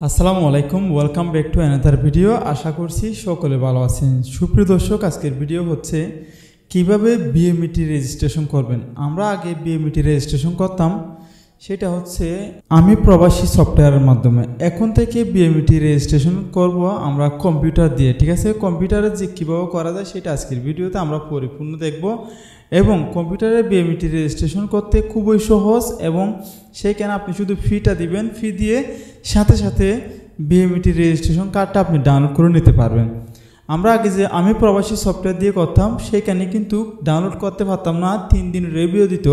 আসসালামু আলাইকুম, welcome back to another video. আশা করছি সকলে ভালো আছেন। সুপ্রিয় দর্শক, আজকের ভিডিও হচ্ছে কিভাবে বিএমইটি রেজিস্ট্রেশন করবেন। আমরা আগে বিএমইটি রেজিস্ট্রেশন করতাম, সেটা হচ্ছে আমি প্রবাসী সফটওয়্যারের মাধ্যমে। এখন থেকে বিএমইটি রেজিস্ট্রেশন করব আমরা কম্পিউটার দিয়ে। ঠিক আছে, কম্পিউটারে যে কীভাবে করা যায় সেটা আজকের ভিডিওতে আমরা পরিপূর্ণ দেখব। এবং কম্পিউটারে বিএমইটি রেজিস্ট্রেশন করতে খুবই সহজ, এবং সেইখানে আপনি শুধু ফিটা দিবেন, ফি দিয়ে সাথে সাথে বিএমইটি রেজিস্ট্রেশন কার্ডটা আপনি ডাউনলোড করে নিতে পারবেন। আমরা আগে যে আমি প্রবাসী সফটওয়্যার দিয়ে করতাম, সেখানে কিন্তু ডাউনলোড করতে পারতাম না। 3 দিন রিভিউ দিত,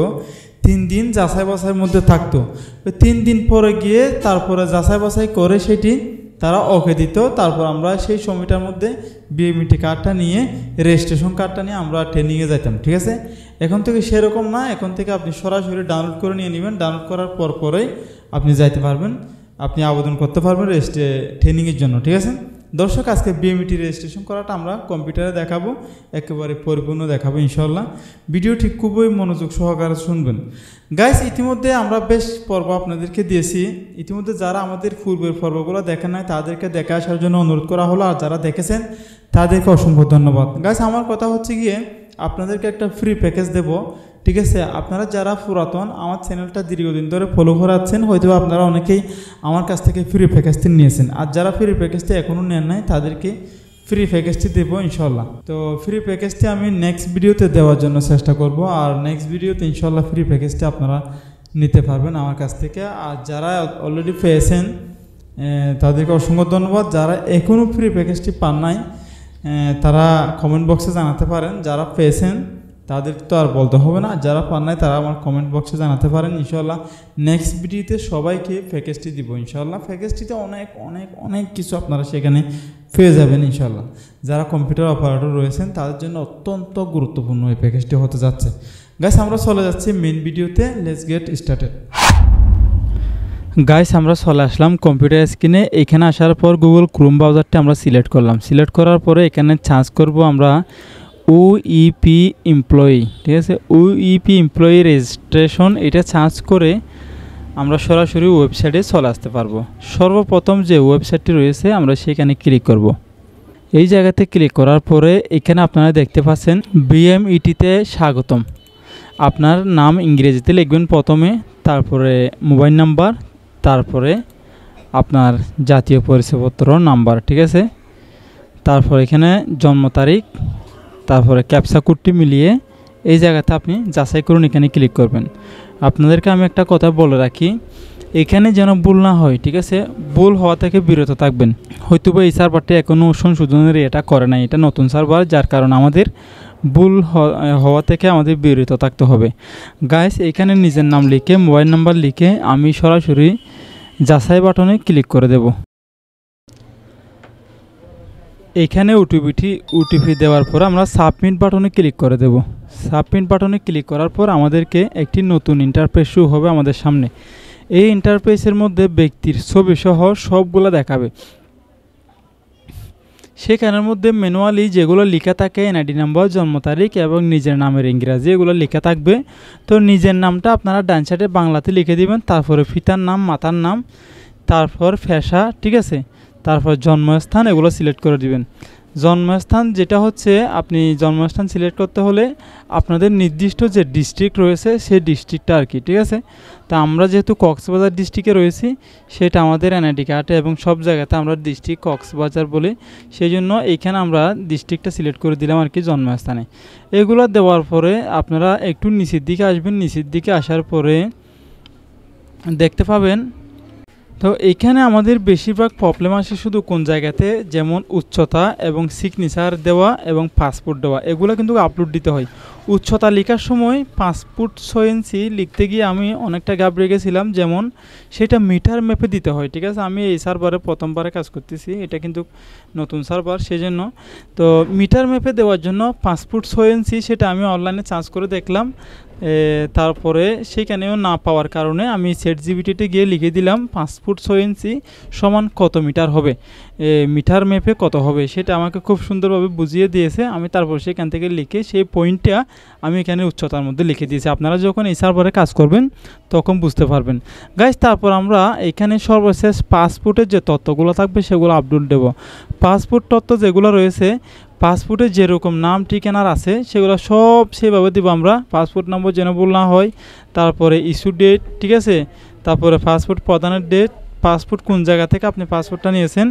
3 দিন যাচাই বাছাইয়ের মধ্যে থাকতো। 3 দিন পরে গিয়ে তারপরে যাচাই বাছাই করে সেটি তারা ওকে দিত। তারপর আমরা সেই সময়টার মধ্যে বিএমইটি কার্ডটা নিয়ে, রেজিস্ট্রেশন কার্ডটা নিয়ে আমরা ট্রেনিংয়ে যেতাম। ঠিক আছে, এখন থেকে সেরকম না। এখন থেকে আপনি সরাসরি ডাউনলোড করে নিয়ে নেবেন। ডাউনলোড করার পরেই আপনি যাইতে পারবেন, আপনি আবেদন করতে পারবেন ট্রেনিংয়ের জন্য। ঠিক আছে দর্শক, আজকে বিএমইটি রেজিস্ট্রেশন করাটা আমরা কম্পিউটারে দেখাবো, একেবারে পরিপূর্ণ দেখাবো ইনশাল্লাহ। ভিডিওটি খুবই মনোযোগ সহকারে শুনবেন। গাইস, ইতিমধ্যে আমরা বেশ পর্ব আপনাদেরকে দিয়েছি। ইতিমধ্যে যারা আমাদের পূর্বের পর্বগুলো দেখেন নাই তাদেরকে দেখে আসার জন্য অনুরোধ করা হলো, আর যারা দেখেছেন তাদেরকে অসংখ্য ধন্যবাদ। গাইস, আমার কথা হচ্ছে গিয়ে আপনাদেরকে একটা ফ্রি প্যাকেজ দেব। ঠিক আছে, আপনারা যারা পুরাতন আমার চ্যানেলটা দীর্ঘদিন ধরে ফলো করাচ্ছেন, হয়তো আপনারা অনেকেই আমার কাছ থেকে ফ্রি প্যাকেজটি নিয়েছেন। আর যারা ফ্রি প্যাকেজটি এখনও নেন নাই তাদেরকে ফ্রি প্যাকেজটি দেবো ইনশাল্লাহ। তো ফ্রি প্যাকেজটি আমি নেক্সট ভিডিওতে দেওয়ার জন্য চেষ্টা করব, আর নেক্সট ভিডিওতে ইনশাল্লাহ ফ্রি প্যাকেজটি আপনারা নিতে পারবেন আমার কাছ থেকে। আর যারা অলরেডি পেয়েছেন তাদেরকে অসংখ্য ধন্যবাদ। যারা এখনও ফ্রি প্যাকেজটি পান নাই তারা কমেন্ট বক্সে জানাতে পারেন। যারা পেয়েছেন তাদের তো আর বলতে হবে না, যারা পান নাই তারা আমার কমেন্ট বক্সে জানাতে পারেন। ইনশাল্লাহ নেক্সট ভিডিওতে সবাইকে প্যাকেজটি দিব ইনশাল্লাহ। প্যাকেজটিতে অনেক অনেক অনেক কিছু আপনারা সেখানে পেয়ে যাবেন ইনশাল্লাহ। যারা কম্পিউটার অপারেটর রয়েছেন তাদের জন্য অত্যন্ত গুরুত্বপূর্ণ এই প্যাকেজটি হতে যাচ্ছে। গাইস, আমরা চলে যাচ্ছি মেন ভিডিওতে। Let's get started. গাইস, আমরা চলে আসলাম কম্পিউটার স্ক্রিনে। এখানে আসার পর গুগল ক্রোম ব্রাউজারটি আমরা সিলেক্ট করলাম। সিলেক্ট করার পরে এখানে সার্চ করব আমরা ওইপি এমপ্লয়ি। ঠিক আছে, ওইপি এমপ্লয়ি রেজিস্ট্রেশন, এটা সার্চ করে আমরা সরাসরি ওয়েবসাইটে চলে আসতে পারবো। সর্বপ্রথম যে ওয়েবসাইটটি রয়েছে আমরা সেখানে ক্লিক করব। এই জায়গাতে ক্লিক করার পরে এখানে আপনারা দেখতে পাচ্ছেন বিএমইটিতে স্বাগতম। আপনার নাম ইংরেজিতে লিখবেন প্রথমে, তারপরে মোবাইল নাম্বার, তারপরে আপনার জাতীয় পরিচয়পত্র নাম্বার। ঠিক আছে, তারপর এখানে জন্ম তারিখ, তারপরে ক্যাপচা কোডটি মিলিয়ে এই জায়গাতে আপনি যাচাই করুন, এখানে ক্লিক করবেন। আপনাদেরকে আমি একটা কথা বলে রাখি, এখানে যেন ভুল না হয়। ঠিক আছে, ভুল হওয়া থেকে বিরত থাকবেন। হয়তো বা এই সার্ভারটি এখনও সংশোধনের এটা করে নাই, এটা নতুন সার্ভার, যার কারণে আমাদের ভুল হওয়া থেকে আমাদের বিরত থাকতে হবে। গাইস, এখানে নিজের নাম লিখে, মোবাইল নাম্বার লিখে আমি সরাসরি যাচাই বাটনে ক্লিক করে দেব। এইখানে ওটিপি দেওয়ার পর আমরা সাবমিট বাটনে ক্লিক করে দেব। সাবমিট বাটনে ক্লিক করার পর আমাদেরকে একটি নতুন ইন্টারফেস শো হবে আমাদের সামনে। এই ইন্টারফেসের মধ্যে ব্যক্তির ছবি সহ সবগুলো দেখাবে। সেখানের মধ্যে ম্যানুয়ালি যেগুলো লেখা থাকে এনআইডি নাম্বার, জন্ম তারিখ এবং নিজের নামের ইংরাজি এগুলো লেখা থাকবে। তো নিজের নামটা আপনারা ডান সাইডে বাংলাতে লিখে দিবেন, তারপরে পিতার নাম, মাতার নাম, তারপর পেশা। ঠিক আছে, তারপর জন্মস্থান এগুলো সিলেক্ট করে দিবেন। জন্মস্থান যেটা হচ্ছে, আপনি জন্মস্থান সিলেক্ট করতে হলে আপনাদের নির্দিষ্ট যে ডিস্ট্রিক্ট রয়েছে সেই ডিস্ট্রিক্টটা আর কি। ঠিক আছে, তা আমরা যেহেতু কক্সবাজার ডিস্ট্রিক্টে রয়েছি, সেটা আমাদের এনআইডি কার্ডে এবং সব জায়গাতে আমরা ডিস্ট্রিক্ট কক্সবাজার বলি, সেই জন্য এইখানে আমরা ডিস্ট্রিক্টটা সিলেক্ট করে দিলাম আর কি জন্মস্থানে। এগুলো দেওয়ার পরে আপনারা একটু নিচের দিকে আসবেন। নিচের দিকে আসার পরে দেখতে পাবেন, তো এইখানে আমাদের বেশিরভাগ প্রবলেম আসে শুধু কোন জায়গাতে, যেমন উচ্চতা এবং সিগনেচার দেওয়া এবং পাসপোর্ট দেওয়া, এগুলো কিন্তু আপলোড দিতে হয়। উচ্চতা লেখার সময় 5 ফুট 6 ইঞ্চি লিখতে গিয়ে আমি অনেকটা ঘাবড়ে গেছিলাম, যেমন সেটা মিটার ম্যাপে দিতে হয়। ঠিক আছে, আমি এই সার্ভারে প্রথমবারে কাজ করতেছি, এটা কিন্তু নতুন সার্ভার, সেজন্য তো মিটার ম্যাপে দেওয়ার জন্য 5 ফুট 6 ইঞ্চি সেটা আমি অনলাইনে সার্চ করে দেখলাম। তারপরে সেখানেও না পাওয়ার কারণে আমি চ্যাটজিপিটিতে গিয়ে লিখে দিলাম 5 ফুট 6 ইঞ্চি সমান কত মিটার হবে, মিটার ম্যাপে কত হবে, সেটা আমাকে খুব সুন্দরভাবে বুঝিয়ে দিয়েছে। আমি তারপর সেখান থেকে লিখে সেই পয়েন্টটা আমি এখানে উচ্চতার মধ্যে লিখে দিয়েছি। আপনারা যখন এই সার্ভারে কাজ করবেন তখন বুঝতে পারবেন। গাইস তারপর আমরা এখানে সর্বশেষ পাসপোর্টের যে তথ্যগুলো থাকবে সেগুলো আপলোড দেব। পাসপোর্ট তথ্য যেগুলো রয়েছে, পাসপোর্টে যেরকম নাম ঠিকানার আছে সেগুলো সব সেভাবে দেবো আমরা। পাসপোর্ট নম্বর যেন ভুল না হয়, তারপরে ইস্যু ডেট, ঠিক আছে, তারপরে পাসপোর্ট প্রদানের ডেট, পাসপোর্ট কোন জায়গা থেকে আপনি পাসপোর্টটা নিয়েছেন,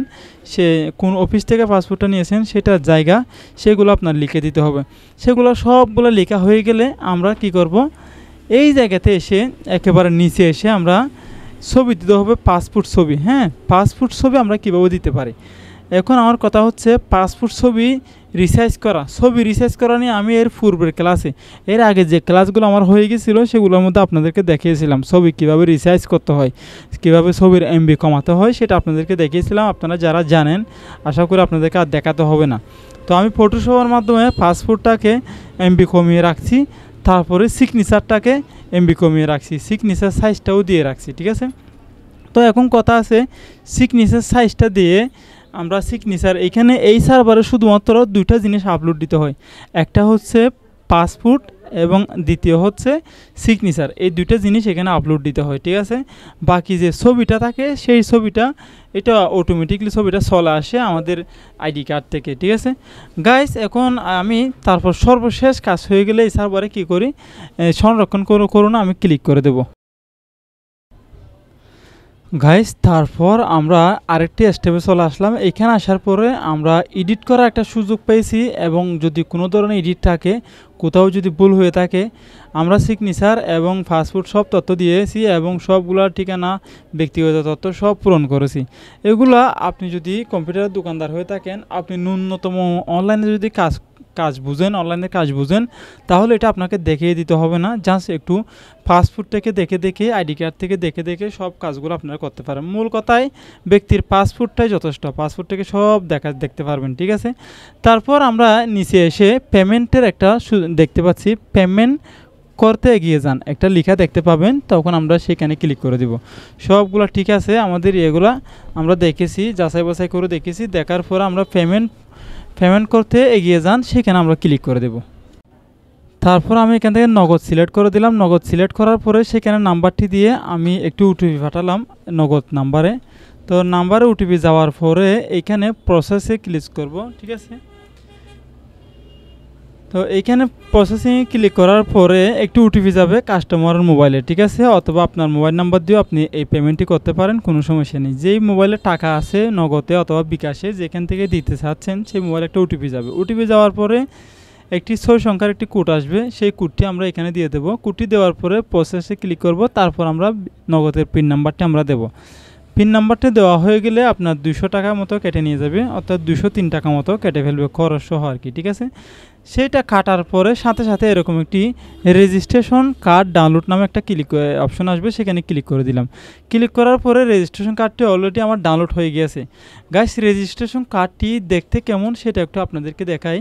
সে কোন অফিস থেকে পাসপোর্টটা নিয়েছেন সেটার জায়গা, সেগুলো আপনার লিখে দিতে হবে। সেগুলো সবগুলো লেখা হয়ে গেলে আমরা কি করব, এই জায়গাতে এসে একেবারে নিচে এসে আমরা ছবি দিতে হবে, পাসপোর্ট ছবি। হ্যাঁ, পাসপোর্ট ছবি আমরা কীভাবে দিতে পারি। এখন আমার কথা হচ্ছে পাসপোর্ট ছবি রিসাইজ করা। ছবি রিসাইজ করা নিয়ে আমি এর পূর্বের ক্লাসে, এর আগে যে ক্লাসগুলো আমার হয়ে গেছিলো সেগুলোর মধ্যে আপনাদেরকে দেখিয়েছিলাম ছবি কীভাবে রিসাইজ করতে হয়, কীভাবে ছবির এমবি কমাতে হয়, সেটা আপনাদেরকে দেখিয়েছিলাম। আপনারা যারা জানেন আশা করি আপনাদেরকে আর দেখাতে হবে না। তো আমি ফটোশপের মাধ্যমে পাসপোর্টটাকে এমবি কমিয়ে রাখছি, তারপরে সিগনেচারটাকে এমবি কমিয়ে রাখছি, সিগনেচার সাইজটাও দিয়ে রাখছি, ঠিক আছে। তো এখন কথা আছে সিগনেচার সাইজটা দিয়ে আমরা সিগনেচার এখানে এই সার্ভারে শুধুমাত্র দুইটা জিনিস আপলোড দিতে হয়, একটা হচ্ছে পাসপোর্ট এবং দ্বিতীয় হচ্ছে সিগনেচার। এই দুইটা জিনিস এখানে আপলোড দিতে হয়, ঠিক আছে। বাকি যে ছবিটা থাকে সেই ছবিটা এটা অটোমেটিকলি ছবিটা চলে আসে আমাদের আইডি কার্ড থেকে, ঠিক আছে গাইস। এখন আমি তারপর সর্বশেষ কাজ হয়ে গেলে এই সার্ভারে কী করি, সংরক্ষণ করুন আমি ক্লিক করে দেব গাইস। তারপর আমরা আরেকটি স্টেপে চলে আসলাম। এখানে আসার পরে আমরা এডিট করার একটা সুযোগ পেয়েছি, এবং যদি কোনো ধরনের এডিট থাকে, কোথাও যদি ভুল হয়ে থাকে, আমরা সিগনেচার এবং পাসপোর্ট সব তথ্য দিয়েছি এবং সবগুলোর ঠিকানা, ব্যক্তিগত তথ্য সব পূরণ করেছি। এগুলা আপনি যদি কম্পিউটারের দোকানদার হয়ে থাকেন, আপনি ন্যূনতম অনলাইনে যদি কাজ বুঝেন, অনলাইনে কাজ বুঝেন, তাহলে এটা আপনাকে দেখিয়ে দিতে হবে না। জাস্ট একটু পাসপোর্ট থেকে দেখে আইডি কার্ড থেকে দেখে সব কাজগুলো আপনারা করতে পারেন। মূল কথায় ব্যক্তির পাসপোর্টটাই যথেষ্ট, পাসপোর্ট থেকে সব দেখতে পারবেন, ঠিক আছে। তারপর আমরা নিচে এসে পেমেন্টের একটা দেখতে পাচ্ছি, পেমেন্ট করতে এগিয়ে যান একটা লেখা দেখতে পাবেন, তখন আমরা সেখানে ক্লিক করে দিব। সবগুলো ঠিক আছে, আমাদের এগুলা আমরা দেখেছি, যাচাই বাছাই করে দেখেছি। দেখার পর আমরা পেমেন্ট করতে এগিয়ে যান, সেখানে আমরা ক্লিক করে দেব। তারপর আমি এখান থেকে নগদ সিলেক্ট করে দিলাম। নগদ সিলেক্ট করার পরে সেখানে নাম্বারটি দিয়ে আমি একটু ওটিপি পাঠালাম নগদ নাম্বারে। তো নাম্বারে ওটিপি যাওয়ার পরে এইখানে প্রসেসে ক্লিক করব, ঠিক আছে। তো এইখানে প্রসেসিংয়ে ক্লিক করার পরে একটু ওটিপি যাবে কাস্টমারের মোবাইলে, ঠিক আছে, অথবা আপনার মোবাইল নাম্বার দিয়েও আপনি এই পেমেন্টটি করতে পারেন, কোনো সমস্যা নেই। যেই মোবাইলে টাকা আছে নগদে অথবা বিকাশে, যেখান থেকে দিতে চাচ্ছেন সেই মোবাইলে একটা ওটিপি যাবে। ওটিপি যাওয়ার পরে একটি 6 সংখ্যার একটি কোড আসবে, সেই কোডটি আমরা এখানে দিয়ে দেবো। কোডটি দেওয়ার পরে প্রসেসে ক্লিক করব, তারপর আমরা নগদের পিন নাম্বারটি আমরা দেব। পিন নাম্বারটা দেওয়া হয়ে গেলে আপনার 200 টাকা মতো কেটে নিয়ে যাবে, অর্থাৎ 203 টাকা মতো কেটে ফেলবে খরচ সহ আর কি, ঠিক আছে। সেটা কাটার পরে সাথে এরকম একটি রেজিস্ট্রেশন কার্ড ডাউনলোড নামে একটা অপশন আসবে, সেখানে ক্লিক করে দিলাম। ক্লিক করার পরে রেজিস্ট্রেশন কার্ডটি অলরেডি আমার ডাউনলোড হয়ে গিয়েছে। গাইস রেজিস্ট্রেশন কার্ডটি দেখতে কেমন সেটা একটু আপনাদেরকে দেখাই।